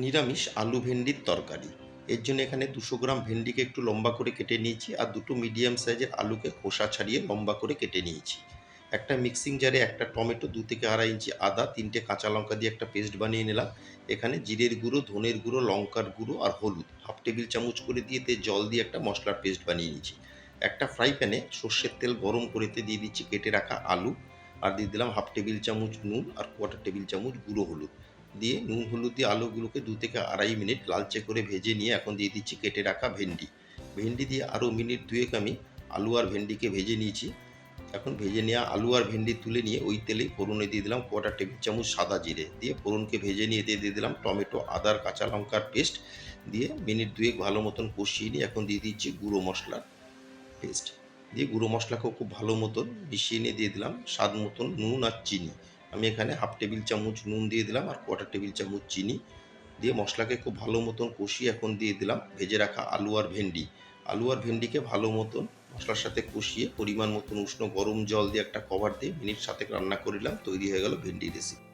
নিরামিষ আলু ভেন্ডির তরকারি। এর জন্য এখানে 200 গ্রাম ভেন্ডিকে একটু লম্বা করে কেটে নিয়েছি আর দুটো মিডিয়াম সাইজের আলুকে খোসা ছাড়িয়ে লম্বা করে কেটে নিয়েছি। একটা মিক্সিং জারে একটা টমেটো, 2 থেকে আড়াই ইঞ্চি আদা, 3টে কাঁচা লঙ্কা দিয়ে একটা পেস্ট বানিয়ে নিলাম। এখানে জিরের গুঁড়ো, ধনের গুঁড়ো, লঙ্কার গুঁড়ো আর হলুদ হাফ টেবিল চামচ করে দিয়ে জল দিয়ে একটা মশলার পেস্ট বানিয়ে নিয়েছি। একটা ফ্রাই প্যানে সর্ষের তেল গরম করেতে দিয়ে দিচ্ছি কেটে রাখা আলু, আর দিয়ে দিলাম হাফ টেবিল চামচ নুন আর কোয়ার্টার টেবিল চামচ গুঁড়ো হলুদ। দিয়ে নুন হলুদ দিয়ে আলুগুলোকে 2 থেকে আড়াই মিনিট লালচে করে ভেজে নিয়ে এখন দিয়ে দিচ্ছি কেটে রাখা ভেন্ডি। ভেন্ডি দিয়ে আরও মিনিট দুয়েক আমি আলু আর ভেন্ডিকে ভেজে নিয়েছি। এখন ভেজে নেওয়া আলু আর ভেন্ডি তুলে নিয়ে ওই তেলেই ফোড়নে দিয়ে দিলাম কোয়ার্টার টেবিল চামচ সাদা জিরে, দিয়ে ফোড়নকে ভেজে নিয়ে দিয়ে দিলাম টমেটো, আদার, কাঁচা লঙ্কার পেস্ট, দিয়ে মিনিট দুয়েক ভালো মতন কষিয়ে নিয়ে এখন দিয়ে দিচ্ছি গুঁড়ো মশলার পেস্ট। দিয়ে গুঁড়ো মশলাকেও খুব ভালো মতন মিশিয়ে নিয়ে দিয়ে দিলাম স্বাদ মতন নুন আর চিনি। আমি এখানে হাফ টেবিল চামচ নুন দিয়ে দিলাম আর কোয়ার্টার টেবিল চামচ চিনি। দিয়ে মশলাকে খুব ভালো মতন কষিয়ে এখন দিয়ে দিলাম ভেজে রাখা আলু আর ভেন্ডি। আলু আর ভেন্ডিকে ভালো মতন মশলার সাথে কষিয়ে পরিমাণ মতন উষ্ণ গরম জল দিয়ে একটা কভার দিয়ে মিনিট 7 রান্না করে নিলাম। তৈরি হয়ে গেল ভেন্ডি রেসিপি।